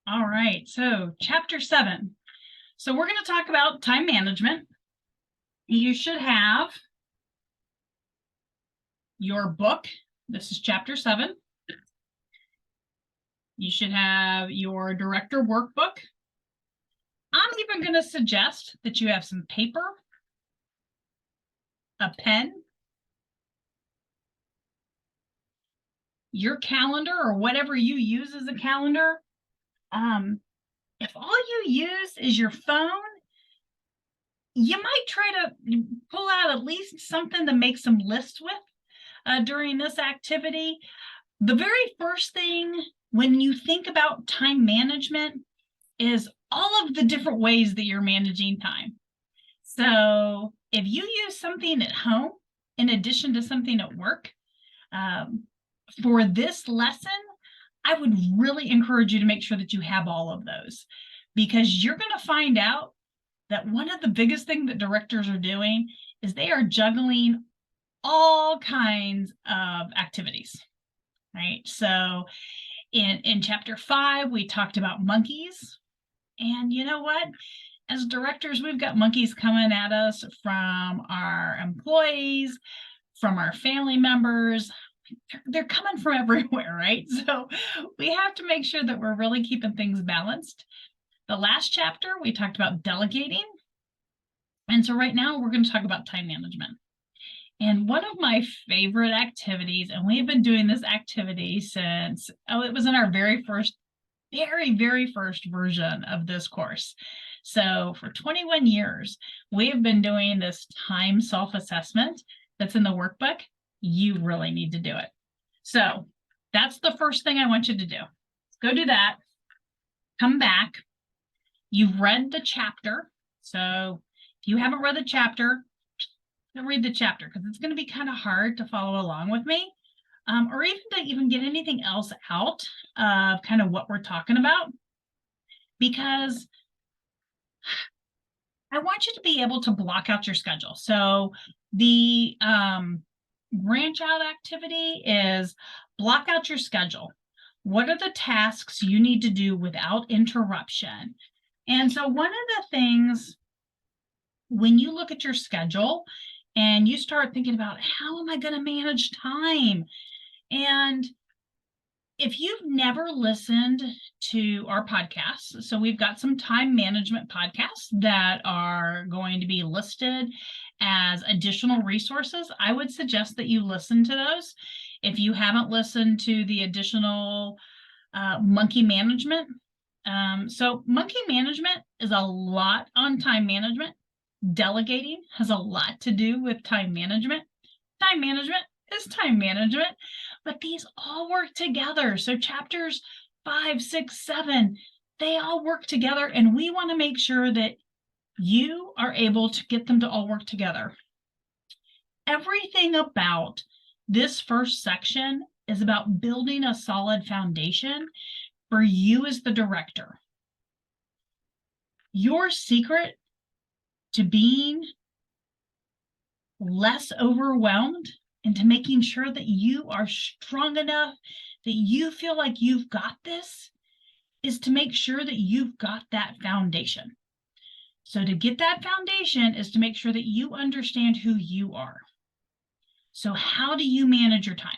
All right, so chapter 7. So we're going to talk about time management. You should have your book. This is chapter 7. You should have your director workbook. I'm even going to suggest that you have some paper, a pen, your calendar, or whatever you use as a calendar. If all you use is your phone, you might try to pull out at least something to make some lists with during this activity. The very first thing when you think about time management is all of the different ways that you're managing time. So if you use something at home in addition to something at work, for this lesson, I would really encourage you to make sure that you have all of those, because you're going to find out that one of the biggest things that directors are doing is they are juggling all kinds of activities, right? So in chapter 5, we talked about monkeys. And you know what? As directors, we've got monkeys coming at us from our employees, from our family members. They're coming from everywhere, right? So we have to make sure that we're really keeping things balanced. The last chapter, we talked about delegating. And so right now, we're going to talk about time management. And one of my favorite activities, and we've been doing this activity since, it was in our very first version of this course. So for 21 years, we've been doing this time self-assessment that's in the workbook. You really need to do it. So that's the first thing I want you to do. Go do that. Come back. You've read the chapter. So if you haven't read the chapter, read the chapter, because it's going to be kind of hard to follow along with me, or even to get anything else out of kind of what we're talking about, because I want you to be able to block out your schedule. So the branch out activity is block out your schedule. What are the tasks you need to do without interruption? And so one of the things, when you look at your schedule and you start thinking about how am I going to manage time? And if you've never listened to our podcasts, so we've got some time management podcasts that are going to be listed as additional resources. I would suggest that you listen to those. If you haven't listened to the additional monkey management. So monkey management is a lot on time management. Delegating has a lot to do with time management. Time management is time management, but these all work together. So chapters 5, 6, 7, they all work together, and we want to make sure that you are able to get them to all work together. Everything about this first section is about building a solid foundation for you as the director. Your secret to being less overwhelmed and to making sure that you are strong enough, that you feel like you've got this, is to make sure that you've got that foundation. So to get that foundation is to make sure that you understand who you are. So how do you manage your time?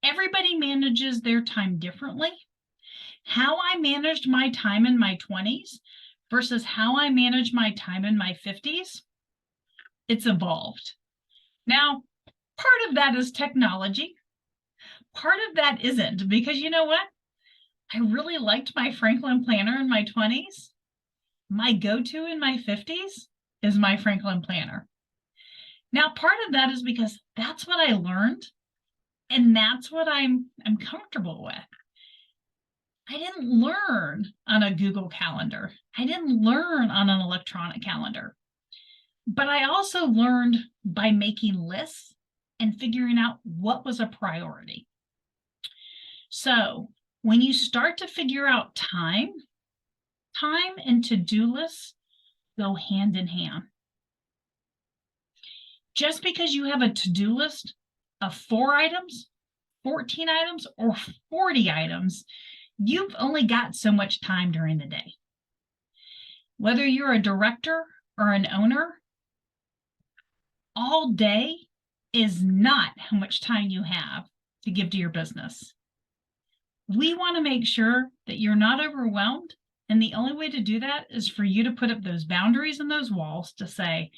Everybody manages their time differently. How I managed my time in my 20s versus how I manage my time in my 50s, it's evolved. Now, part of that is technology. Part of that isn't, because you know what? I really liked my Franklin Planner in my 20s. My go-to in my 50s is my Franklin Planner. Now, part of that is because that's what I learned, and that's what I'm comfortable with. I didn't learn on a Google Calendar. I didn't learn on an electronic calendar. But I also learned by making lists and figuring out what was a priority. So when you start to figure out time and to-do lists go hand in hand. Just because you have a to-do list of 4 items, 14 items, or 40 items, You've only got so much time during the day. Whether you're a director or an owner, all day is not how much time you have to give to your business. We want to make sure that you're not overwhelmed. And the only way to do that is for you to put up those boundaries and those walls to say,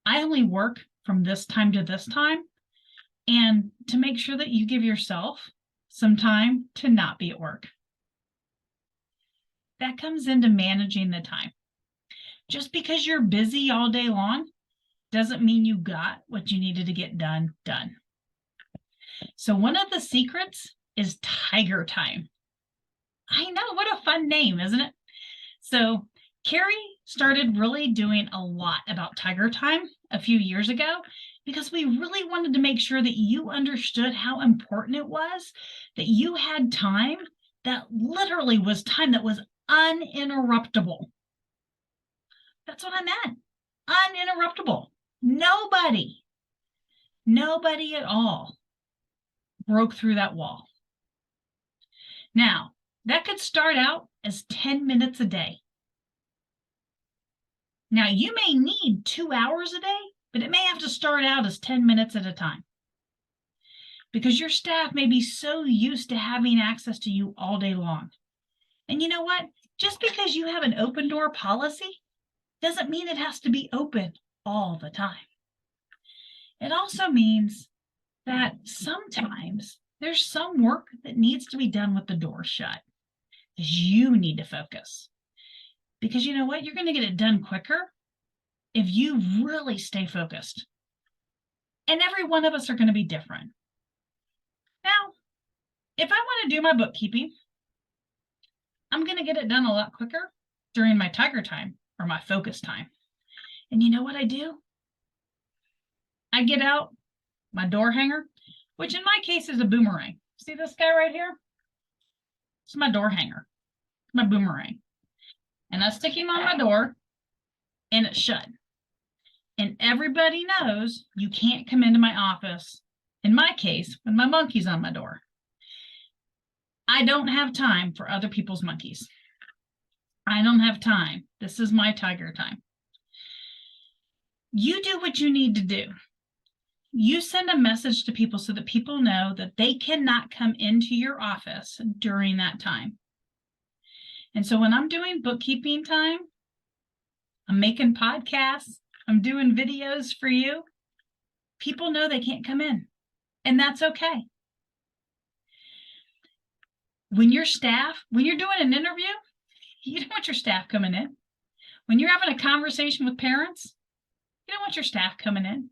I only work from this time to this time, and to make sure that you give yourself some time to not be at work. That comes into managing the time. Just because you're busy all day long doesn't mean you got what you needed to get done. So one of the secrets is Tiger Time. I know, what a fun name, isn't it? So Carrie started really doing a lot about Tiger Time a few years ago because we really wanted to make sure that you understood how important it was that you had time that literally was time that was uninterruptible. That's what I meant. Uninterruptible. Nobody at all broke through that wall. Now, that could start out as 10 minutes a day. Now, you may need 2 hours a day, but it may have to start out as 10 minutes at a time, because your staff may be so used to having access to you all day long. And you know what? Just because you have an open door policy doesn't mean it has to be open all the time. It also means that sometimes there's some work that needs to be done with the door shut, because you need to focus. Because you know what? You're going to get it done quicker if you really stay focused. And every one of us are going to be different. Now, if I want to do my bookkeeping, I'm going to get it done a lot quicker during my Tiger Time or my focus time. And you know what I do? I get out my door hanger, which in my case is a boomerang. See this guy right here? It's my door hanger, my boomerang. And I stick him on my door and it's shut. And everybody knows you can't come into my office, in my case, when my monkey's on my door. I don't have time for other people's monkeys. I don't have time. This is my Tiger Time. You do what you need to do. You send a message to people so that people know that they cannot come into your office during that time. And so when I'm doing bookkeeping time, I'm making podcasts, I'm doing videos for you, people know they can't come in, and that's okay. When you're doing an interview, you don't want your staff coming in. When you're having a conversation with parents, you don't want your staff coming in.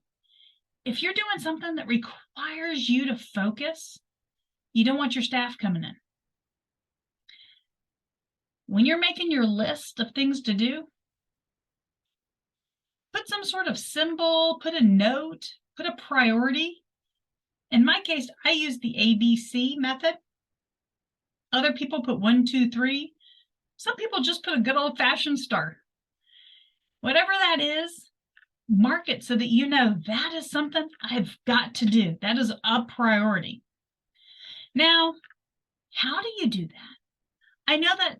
If you're doing something that requires you to focus, you don't want your staff coming in. When you're making your list of things to do, put some sort of symbol, put a note, put a priority. In my case, I use the ABC method. Other people put 1, 2, 3. Some people just put a good old-fashioned star. Whatever that is, mark it so that you know that is something I've got to do. That is a priority. Now, how do you do that? I know that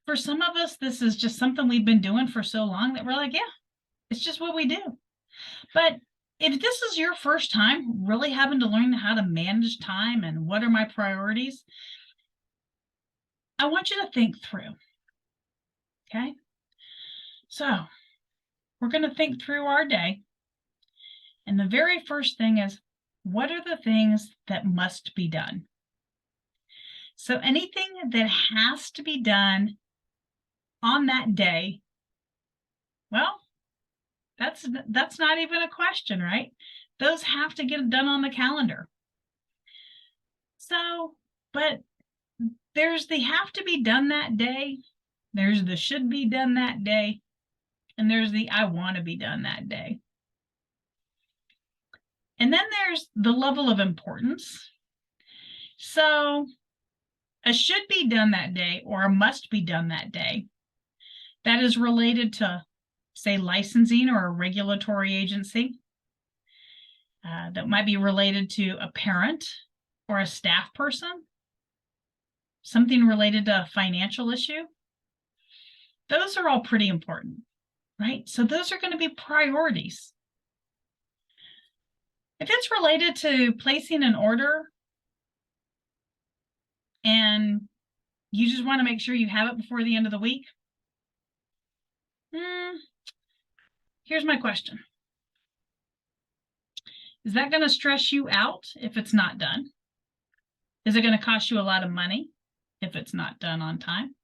for some of us, this is just something we've been doing for so long that we're like, yeah, it's just what we do. But if this is your first time really having to learn how to manage time and what are my priorities, I want you to think through. Okay? So we're going to think through our day. And the very first thing is, what are the things that must be done? So anything that has to be done on that day, well, that's not even a question, right? Those have to get done on the calendar. So, but there's the have to be done that day, there's the should be done that day, and there's the I want to be done that day. And then there's the level of importance. So a should be done that day or a must be done that day, that is related to, say, licensing or a regulatory agency. That might be related to a parent or a staff person. something related to a financial issue, those are all pretty important, right? So those are going to be priorities. If it's related to placing an order and you just want to make sure you have it before the end of the week, here's my question. Is that going to stress you out if it's not done? Is it going to cost you a lot of money if it's not done on time?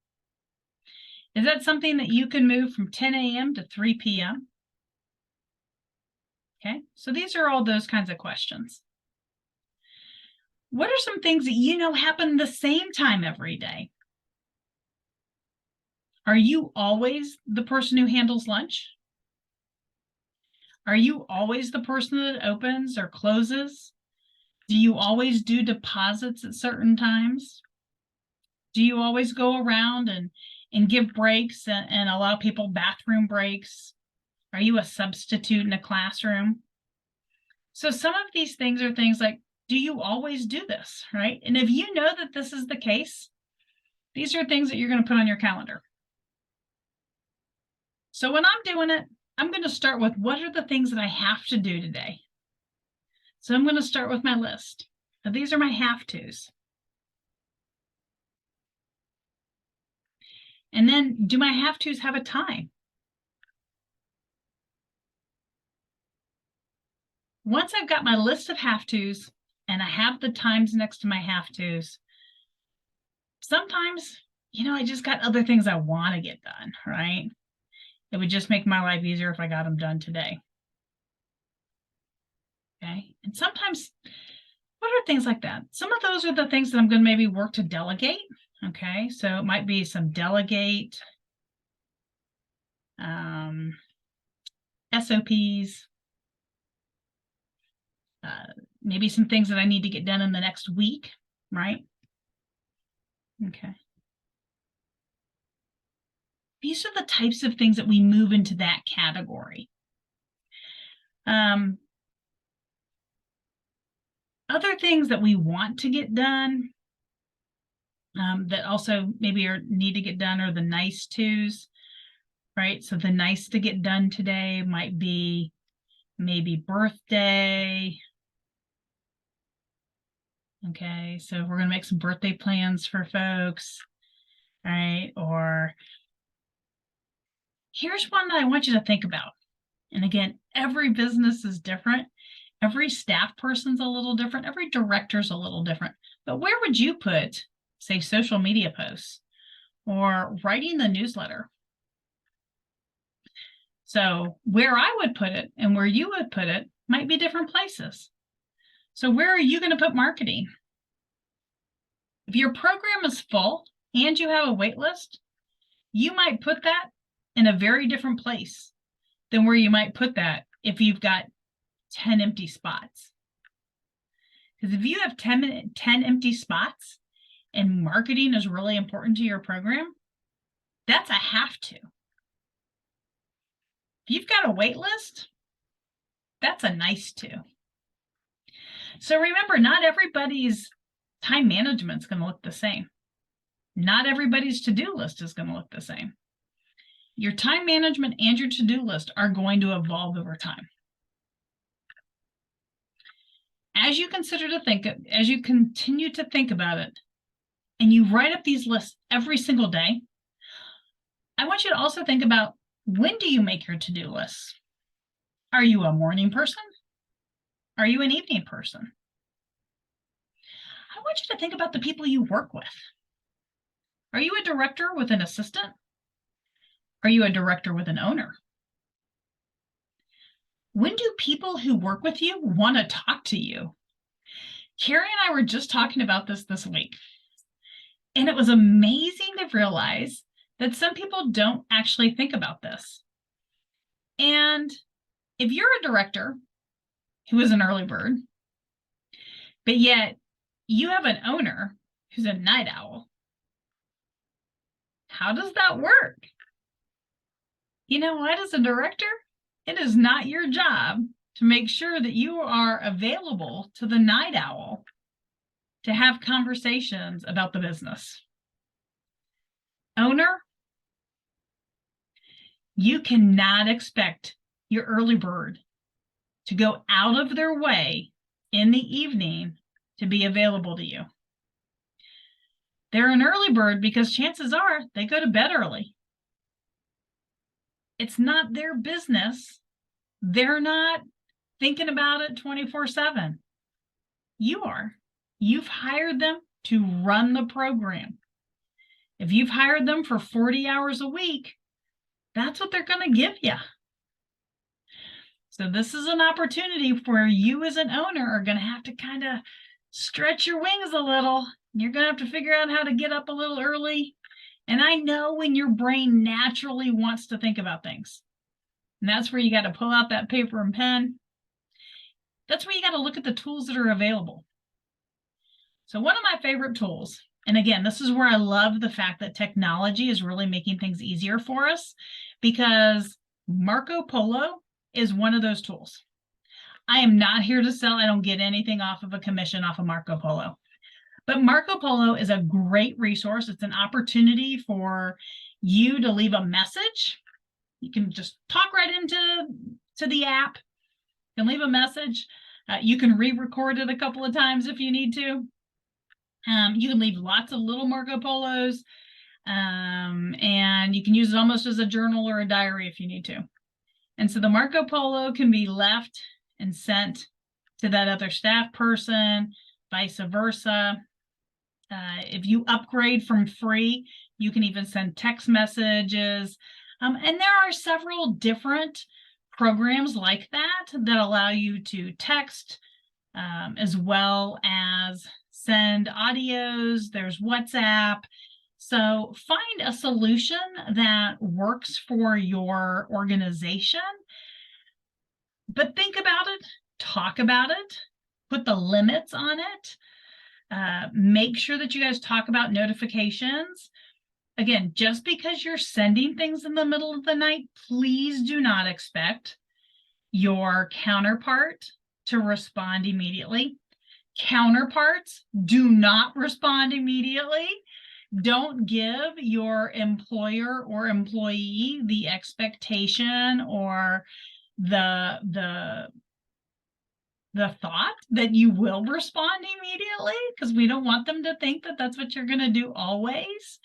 Is that something that you can move from 10 a.m. to 3 p.m.? Okay, so these are all those kinds of questions. What are some things that you know happen the same time every day? Are you always the person who handles lunch? Are you always the person that opens or closes? Do you always do deposits at certain times? Do you always go around and give breaks and allow people bathroom breaks? Are you a substitute in a classroom? So some of these things are things like, do you always do this, right? And if you know that this is the case, these are things that you're going to put on your calendar. So when I'm doing it, I'm going to start with what are the things that I have to do today? So I'm going to start with my list. Now, these are my have-tos. And then do my have-tos have a time? Once I've got my list of have-tos and I have the times next to my have-tos, sometimes, I just got other things I want to get done, right? It would just make my life easier if I got them done today. Okay. And sometimes, what are things like that? Some of those are the things that I'm going to maybe work to delegate. Okay. So it might be some delegate, SOPs, maybe some things that I need to get done in the next week, right? Okay. These are the types of things that we move into that category. Other things that we want to get done that also maybe need to get done are the nice tos, right? So the nice to get done today might be maybe birthday. Okay, so we're going to make some birthday plans for folks, right? Or here's one that I want you to think about. And again, every business is different. Every staff person's a little different. Every director's a little different. But where would you put, say, social media posts or writing the newsletter? So where I would put it and where you would put it might be different places. So where are you going to put marketing? If your program is full and you have a wait list, you might put that in a very different place than where you might put that if you've got 10 empty spots. Because if you have 10 empty spots and marketing is really important to your program, that's a have to. If you've got a wait list, that's a nice to. So remember, not everybody's time management is going to look the same. Not everybody's to-do list is going to look the same. Your time management and your to-do list are going to evolve over time. As you continue to think about it, and you write up these lists every single day, I want you to also think about, when do you make your to-do lists? Are you a morning person? Are you an evening person? I want you to think about the people you work with. Are you a director with an assistant? Are you a director with an owner? When do people who work with you want to talk to you? Carrie and I were just talking about this week, and it was amazing to realize that some people don't actually think about this. And if you're a director who is an early bird, but yet you have an owner who's a night owl, how does that work? You know what, as a director, it is not your job to make sure that you are available to the night owl to have conversations about the business. owner, you cannot expect your early bird to go out of their way in the evening to be available to you. They're an early bird because chances are they go to bed early. It's not their business. They're not thinking about it 24/7. You are. You've hired them to run the program. If you've hired them for 40 hours a week, that's what they're going to give you. So this is an opportunity where you as an owner are going to have to kind of stretch your wings a little. You're going to have to figure out how to get up a little early. And I know when your brain naturally wants to think about things. And that's where you got to pull out that paper and pen. That's where you got to look at the tools that are available. So one of my favorite tools, and again, this is where I love the fact that technology is really making things easier for us, because Marco Polo is one of those tools. I am not here to sell. I don't get anything off of a commission off of Marco Polo. But Marco Polo is a great resource. It's an opportunity for you to leave a message. You can just talk right into the app. You can leave a message. You can re-record it a couple of times if you need to. You can leave lots of little Marco Polos, and you can use it almost as a journal or a diary if you need to. And so the Marco Polo can be left and sent to that other staff person, vice versa. If you upgrade from free, you can even send text messages. And there are several different programs like that that allow you to text as well as send audios. There's WhatsApp. So find a solution that works for your organization, but think about it, talk about it, put the limits on it. Make sure that you guys talk about notifications. Again, just because you're sending things in the middle of the night, please do not expect your counterpart to respond immediately. Counterparts do not respond immediately. Don't give your employer or employee the expectation or the thought that you will respond immediately, because we don't want them to think that that's what you're going to do always.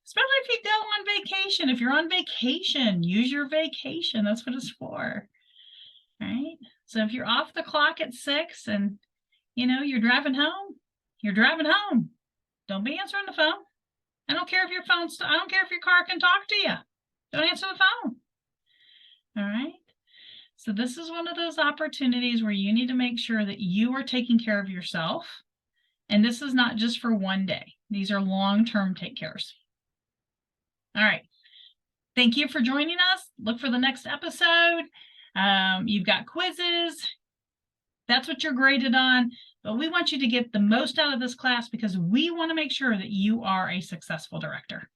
Especially if you go on vacation. If you're on vacation, use your vacation. That's what it's for, right? So if you're off the clock at 6 and, you're driving home, you're driving home. Don't be answering the phone. I don't care if your I don't care if your car can talk to you. Don't answer the phone. All right. So this is one of those opportunities where you need to make sure that you are taking care of yourself. And this is not just for one day. These are long-term take cares. All right. Thank you for joining us. Look for the next episode. You've got quizzes. That's what you're graded on. But we want you to get the most out of this class because we want to make sure that you are a successful director.